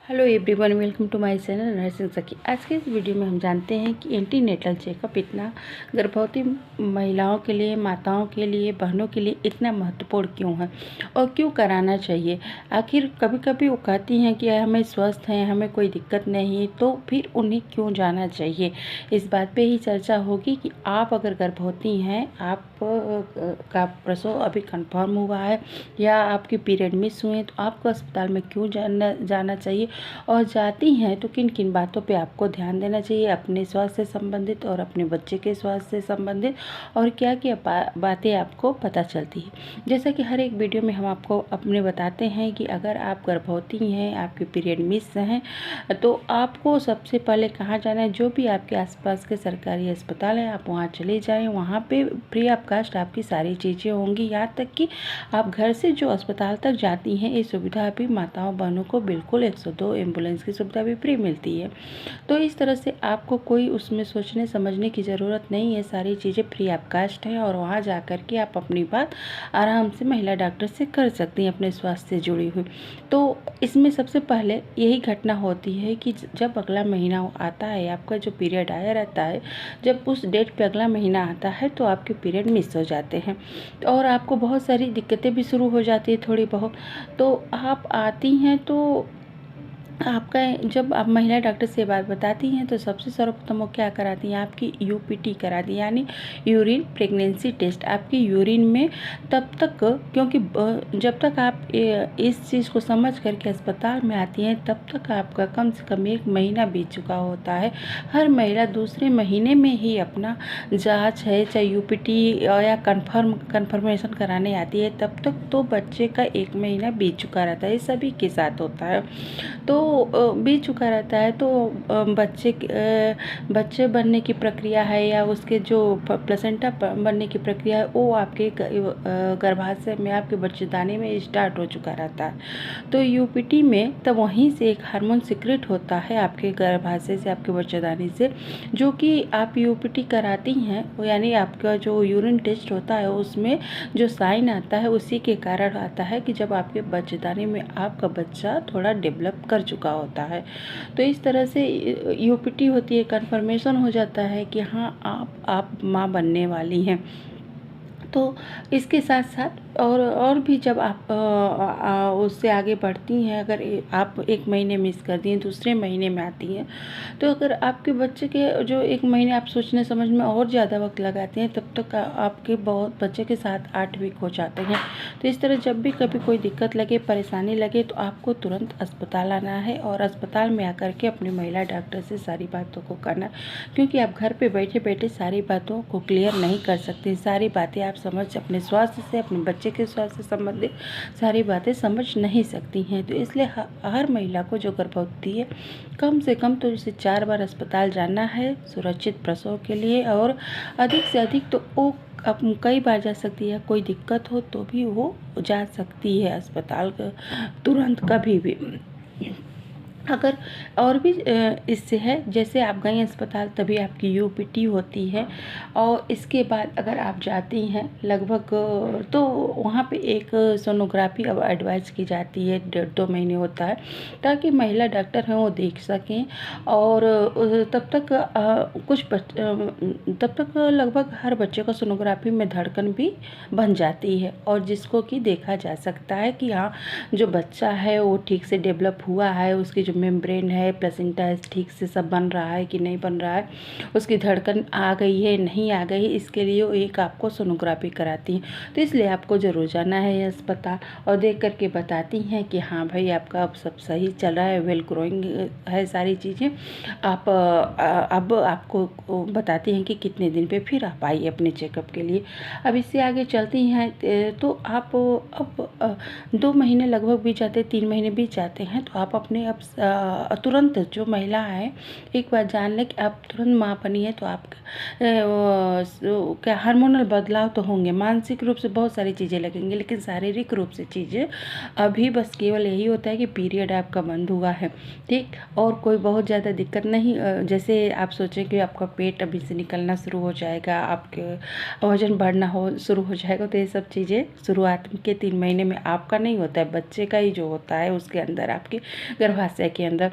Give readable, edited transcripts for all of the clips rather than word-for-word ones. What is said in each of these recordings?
Hello everyone, welcome to my channel nursing Sakhi. आज के इस वीडियो में हम जानते हैं कि एंटीनेटल चेकअप इतना गर्भवती महिलाओं के लिए, माताओं के लिए, बहनों के लिए इतना महत्वपूर्ण क्यों है और क्यों कराना चाहिए। आखिर कभी कभी वो कहती हैं कि हमें स्वस्थ हैं, हमें कोई दिक्कत नहीं, तो फिर उन्हें क्यों जाना चाहिए। इस बात पे ही चर्चा होगी कि आप अगर गर्भवती हैं, आप का प्रसव अभी कंफर्म हुआ है या आपके पीरियड मिस हुए हैं, तो आपको अस्पताल में क्यों जाना चाहिए और जाती हैं तो किन किन बातों पे आपको ध्यान देना चाहिए अपने स्वास्थ्य से संबंधित और अपने बच्चे के स्वास्थ्य से संबंधित, और क्या क्या बातें आपको पता चलती है। जैसा कि हर एक वीडियो में हम आपको अपने बताते हैं कि अगर आप गर्भवती हैं, आपके पीरियड मिस हैं, तो आपको सबसे पहले कहाँ जाना है। जो भी आपके आसपास के सरकारी अस्पताल हैं, आप वहाँ चले जाएँ। वहाँ पे फ्री ऑफ कास्ट आपकी सारी चीज़ें होंगी, यहाँ तक कि आप घर से जो अस्पताल तक जाती हैं, ये सुविधा भी माताओं बहनों को बिल्कुल 102 एम्बुलेंस की सुविधा भी फ्री मिलती है। तो इस तरह से आपको कोई उसमें सोचने समझने की ज़रूरत नहीं है, सारी चीज़ें फ्री ऑफ कास्ट है और वहाँ जा कर के आप अपनी बात आराम से महिला डॉक्टर से कर सकती हैं अपने स्वास्थ्य से जुड़ी हुई। तो इसमें सबसे पहले यही घटना होती है कि जब अगला महीना आता है, आपका जो पीरियड आया रहता है, जब उस डेट पे अगला महीना आता है तो आपके पीरियड मिस हो जाते हैं और आपको बहुत सारी दिक्कतें भी शुरू हो जाती है थोड़ी बहुत। तो आप आती हैं तो आपका जब आप महिला डॉक्टर से बात बताती हैं तो सबसे सर्वप्रथम वो क्या कराती हैं, आपकी यूपीटी कराती हैं, यानी यूरिन प्रेगनेंसी टेस्ट। आपकी यूरिन में तब तक, क्योंकि जब तक आप इस चीज़ को समझ करके अस्पताल में आती हैं तब तक आपका कम से कम 1 महीना बीत चुका होता है। हर महिला दूसरे महीने में ही अपना जाँच है, चाहे यूपीटी या कन्फर्मेशन कराने आती है, तब तक तो बच्चे का 1 महीना बीत चुका रहता है। ये सभी के साथ होता है। तो बीत चुका रहता है तो बच्चे बनने की प्रक्रिया है या उसके जो प्लेसेंटा बनने की प्रक्रिया है, वो आपके गर्भाशय में, आपके बच्चेदानी में स्टार्ट हो चुका रहता है। तो यूपीटी में तब वहीं से एक हार्मोन सिक्रेट होता है आपके गर्भाशय से, आपके बच्चेदानी से, जो कि आप यूपीटी कराती हैं, यानी आपका जो यूरिन टेस्ट होता है उसमें जो साइन आता है उसी के कारण आता है कि जब आपके बच्चेदानी में आपका बच्चा थोड़ा डेवलप कर चुका होता है। तो इस तरह से यूपीटी होती है, कन्फर्मेशन हो जाता है कि हाँ आप माँ बनने वाली हैं। तो इसके साथ साथ और भी जब आप उससे आगे बढ़ती हैं, अगर आप 1 महीने मिस कर दी हैं, दूसरे महीने में आती हैं, तो अगर आपके बच्चे के जो 1 महीने आप सोचने समझ में और ज़्यादा वक्त लगाते हैं, तब तक आपके बहुत बच्चे के साथ 8 वीक हो जाते हैं। तो इस तरह जब भी कभी कोई दिक्कत लगे, परेशानी लगे, तो आपको तुरंत अस्पताल आना है और अस्पताल में आकर के अपनी महिला डॉक्टर से सारी बातों को करना, क्योंकि आप घर पे बैठे बैठे सारी बातों को क्लियर नहीं कर सकते। सारी बातें आप समझ अपने स्वास्थ्य से, अपने बच्चे के स्वास्थ्य से संबंधित सारी बातें समझ नहीं सकती हैं। तो इसलिए हर महिला को जो गर्भवती है, कम से कम तो इसे 4 बार अस्पताल जाना है सुरक्षित प्रसव के लिए, और अधिक से अधिक तो वो अब कई बार जा सकती है। कोई दिक्कत हो तो भी वो जा सकती है अस्पताल तुरंत कभी भी। अगर और भी इससे है, जैसे आप गई अस्पताल तभी आपकी यूपीटी होती है, और इसके बाद अगर आप जाती हैं लगभग, तो वहाँ पे एक सोनोग्राफी अब एडवाइस की जाती है, 1.5-2 महीने होता है, ताकि महिला डॉक्टर हैं वो देख सकें। और तब तक लगभग हर बच्चे को सोनोग्राफी में धड़कन भी बन जाती है, और जिसको कि देखा जा सकता है कि हाँ, जो बच्चा है वो ठीक से डेवलप हुआ है, उसकी जो मेम्ब्रेन है, प्लेसेंटा ठीक से सब बन रहा है कि नहीं बन रहा है, उसकी धड़कन आ गई है नहीं आ गई, इसके लिए वो एक आपको सोनोग्राफी कराती हैं। तो इसलिए आपको ज़रूर जाना है अस्पताल और देख करके बताती हैं कि हाँ भाई, आपका अब सब सही चल रहा है, वेल ग्रोइंग है सारी चीज़ें। आप अब आपको बताती हैं कि कितने दिन पे फिर आप आइए अपने चेकअप के लिए। अब इससे आगे चलती हैं तो आप अब 2 महीने लगभग बीत जाते, 3 महीने बीत जाते हैं, तो आप अपने अब तुरंत, जो महिला है एक बार जान लें कि आप तुरंत माँ बनी है, तो आप क्या हार्मोनल बदलाव तो होंगे, मानसिक रूप से बहुत सारी चीज़ें लगेंगी, लेकिन शारीरिक रूप से चीज़ें अभी बस केवल यही होता है कि पीरियड आपका बंद हुआ है, ठीक, और कोई बहुत ज़्यादा दिक्कत नहीं। जैसे आप सोचें कि आपका पेट अभी से निकलना शुरू हो जाएगा, आपके वजन बढ़ना शुरू हो जाएगा, तो ये सब चीज़ें शुरुआत के 3 महीने में आपका नहीं होता है, बच्चे का ही जो होता है उसके अंदर, आपके गर्भाशय के अंदर।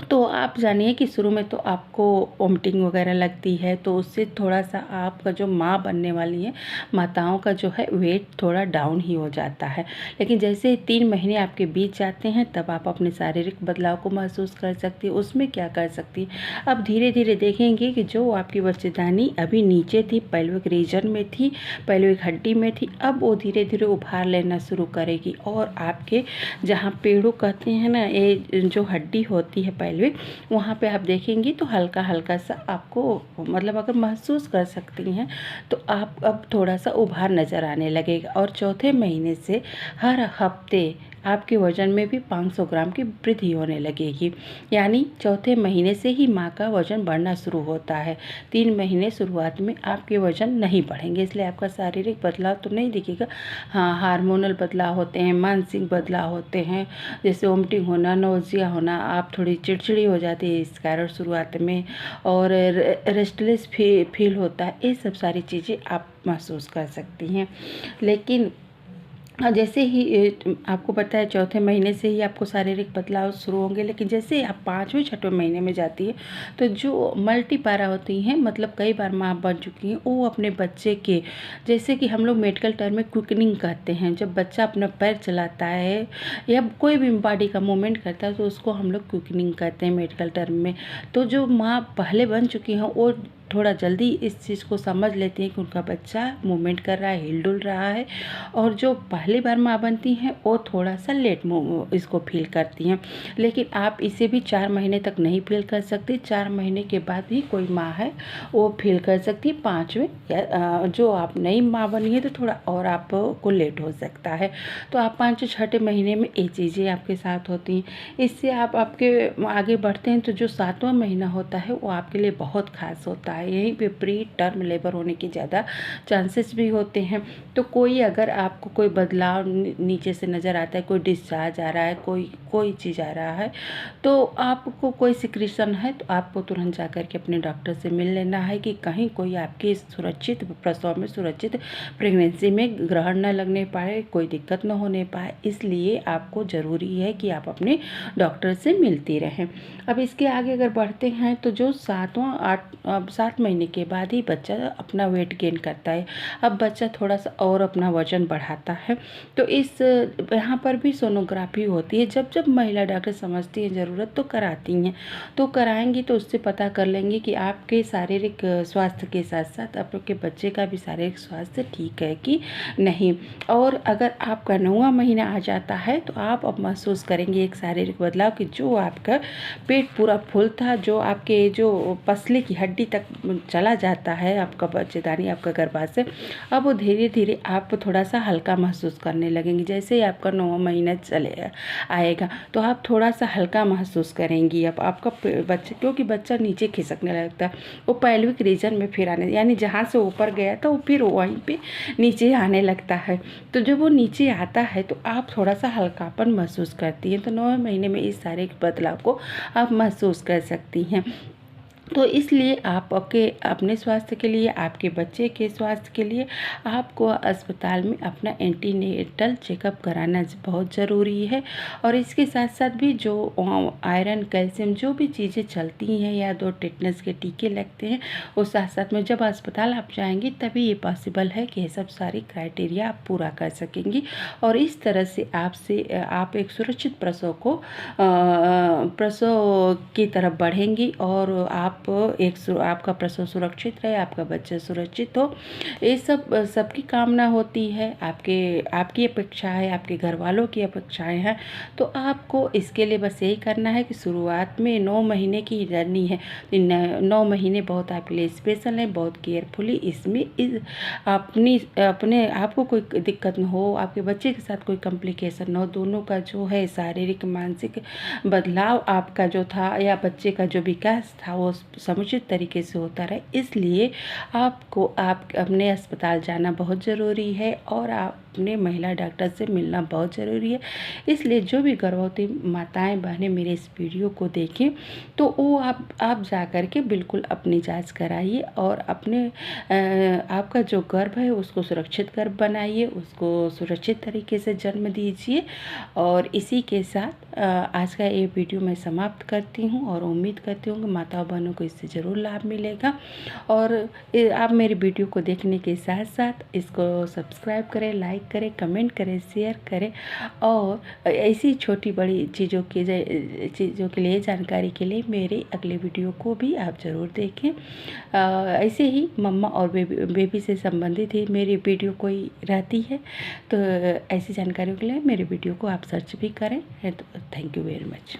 तो आप जानिए कि शुरू में तो आपको वोमिटिंग वगैरह लगती है, तो उससे थोड़ा-सा आपका जो माँ बनने वाली हैं, माताओं का जो है वेट थोड़ा डाउन ही हो जाता है। लेकिन जैसे 3 महीने आपके बीत जाते हैं, तब आप अपने शारीरिक बदलाव को महसूस कर सकती हैं। उसमें क्या कर सकती हैं, अब धीरे-धीरे देखेंगे कि जो आपकी बच्चेदानी अभी नीचे थी, पेल्विक रीजन में थी, पेल्विक हड्डी में थी, अब वो धीरे-धीरे उभार लेना शुरू करेगी और आपके जहाँ पेड़ों कहते हैं ना, ये जो हड्डी होती है पेल्विक, वहाँ पे आप देखेंगी तो हल्का-हल्का सा आपको मतलब अगर महसूस कर सकती हैं, तो आप अब थोड़ा-सा उभार नज़र आने लगेगा। और चौथे महीने से हर हफ्ते आपके वज़न में भी 500 ग्राम की वृद्धि होने लगेगी। यानी चौथे महीने से ही माँ का वज़न बढ़ना शुरू होता है। 3 महीने शुरुआत में आपके वज़न नहीं बढ़ेंगे, इसलिए आपका शारीरिक बदलाव तो नहीं दिखेगा। हाँ, हार्मोनल बदलाव होते हैं, मानसिक बदलाव होते हैं, जैसे वोमिटिंग होना, नौसिया होना, आप थोड़ी चिड़चिड़ी हो जाती है इस कारण शुरुआत में, और रेस्टलेस फील होता है। ये सब सारी चीज़ें आप महसूस कर सकती हैं। लेकिन जैसे ही आपको पता है चौथे महीने से ही आपको शारीरिक बदलाव शुरू होंगे, लेकिन जैसे आप 5वें 6वें महीने में जाती है, तो जो मल्टीपैरा होती हैं, मतलब कई बार माँ बन चुकी हैं, वो अपने बच्चे के, जैसे कि हम लोग मेडिकल टर्म में क्विकनिंग कहते हैं, जब बच्चा अपना पैर चलाता है या कोई भी बॉडी का मूवमेंट करता है, तो उसको हम लोग क्विकनिंग कहते हैं मेडिकल टर्म में। तो जो माँ पहले बन चुकी हैं, वो थोड़ा जल्दी इस चीज़ को समझ लेती हैं कि उनका बच्चा मूवमेंट कर रहा है, हिल-डुल रहा है, और जो पहली बार माँ बनती हैं, वो थोड़ा-सा लेट इसको फ़ील करती हैं। लेकिन आप इसे भी 4 महीने तक नहीं फ़ील कर सकती, 4 महीने के बाद भी कोई माँ है, वो फ़ील कर सकती है। 5वें या जो आप नई माँ बनी है, तो थोड़ा और आपको लेट हो सकता है। तो आप 5वें 6वें महीने में ये चीज़ें आपके साथ होती हैं। इससे आप आपके आगे बढ़ते हैं, तो जो 7वां महीना होता है, वो आपके लिए बहुत ख़ास होता है। यहीं पे प्री टर्म लेबर होने के ज़्यादा चांसेस भी होते हैं। तो कोई अगर आपको कोई बदलाव नीचे से नज़र आता है, कोई डिस्चार्ज आ रहा है, कोई चीज़ आ रहा है, तो आपको कोई सिक्रीशन है, तो आपको तुरंत जा कर के अपने डॉक्टर से मिल लेना है कि कहीं कोई आपके सुरक्षित प्रसव में, सुरक्षित प्रेगनेंसी में ग्रहण न लगने पाए, कोई दिक्कत न होने पाए। इसलिए आपको ज़रूरी है कि आप अपने डॉक्टर से मिलती रहें। अब इसके आगे अगर बढ़ते हैं, तो जो 7 महीने के बाद ही बच्चा अपना वेट गेन करता है। अब बच्चा थोड़ा-सा और अपना वज़न बढ़ाता है, तो इस यहाँ पर भी सोनोग्राफी होती है। जब महिला डॉक्टर समझती हैं ज़रूरत, तो कराती हैं। तो कराएँगी तो उससे पता कर लेंगी कि आपके शारीरिक स्वास्थ्य के साथ-साथ आपके बच्चे का भी शारीरिक स्वास्थ्य ठीक है कि नहीं। और अगर आपका 9वां महीना आ जाता है, तो आप अब महसूस करेंगे एक शारीरिक बदलाव कि जो आपका पेट पूरा फुल था, जो आपके जो पसली की हड्डी तक चला जाता है, आपका बच्चेदानी, आपका गर्भाशय, अब वो धीरे-धीरे आप थोड़ा-सा हल्का महसूस करने लगेंगी। जैसे ही आपका 9वां महीना चले आएगा, तो आप थोड़ा-सा हल्का महसूस करेंगी। अब आपका बच्चा, क्योंकि बच्चा नीचे खिसकने लगता है, वो पेल्विक रीजन में फिर आने, यानी जहाँ से ऊपर गया था, वो फिर वहीं पे नीचे आने लगता है। तो जब वो नीचे आता है, तो आप थोड़ा-सा हल्कापन महसूस करती हैं। तो 9वें महीने में इस सारे बदलाव को आप महसूस कर सकती हैं। तो इसलिए आप अपने स्वास्थ्य के लिए, आपके बच्चे के स्वास्थ्य के लिए आपको अस्पताल में अपना एंटीनेटल चेकअप कराना बहुत ज़रूरी है। और इसके साथ-साथ भी जो आयरन, कैल्शियम, जो भी चीज़ें चलती हैं, या 2 टेटनस के टीके लगते हैं, वो साथ-साथ में जब अस्पताल आप जाएँगी, तभी ये पॉसिबल है कि ये सब सारी क्राइटेरिया आप पूरा कर सकेंगी। और इस तरह से आप एक सुरक्षित प्रसव की तरफ बढ़ेंगी, और आपका प्रसव सुरक्षित रहे, आपका बच्चा सुरक्षित हो, ये सबकी कामना होती है। आपकी अपेक्षा है, आपके घर वालों की अपेक्षाएं हैं। तो आपको इसके लिए बस यही करना है कि शुरुआत में 9 महीने की जर्नी है, 9 महीने बहुत आपके लिए स्पेशल है। बहुत केयरफुली इसमें अपने आपको कोई दिक्कत न हो, आपके बच्चे के साथ कोई कॉम्प्लिकेशन न हो, दोनों का जो है शारीरिक मानसिक बदलाव आपका जो था, या बच्चे का जो विकास था, वो समुचित तरीके से होता रहे। इसलिए आपको अपने अस्पताल जाना बहुत ज़रूरी है, और आप अपने महिला डॉक्टर से मिलना बहुत ज़रूरी है। इसलिए जो भी गर्भवती माताएं बहनें मेरे इस वीडियो को देखें तो वो आप जा कर के बिल्कुल अपनी जांच कराइए और अपने आपका जो गर्भ है उसको सुरक्षित गर्भ बनाइए, उसको सुरक्षित तरीके से जन्म दीजिए। और इसी के साथ आज का ये वीडियो मैं समाप्त करती हूँ और उम्मीद करती हूँ कि माताओं बहनों को इससे ज़रूर लाभ मिलेगा। और आप मेरी वीडियो को देखने के साथ साथ इसको सब्सक्राइब करें, लाइक करें, कमेंट करें, शेयर करें और ऐसी छोटी बड़ी चीज़ों के लिए जानकारी के लिए मेरे अगले वीडियो को भी आप ज़रूर देखें। ऐसे ही मम्मा और बेबी से संबंधित ही मेरी वीडियो कोई रहती है तो ऐसी जानकारियों के लिए मेरे वीडियो को आप सर्च भी करें। तो थैंक यू वेरी मच।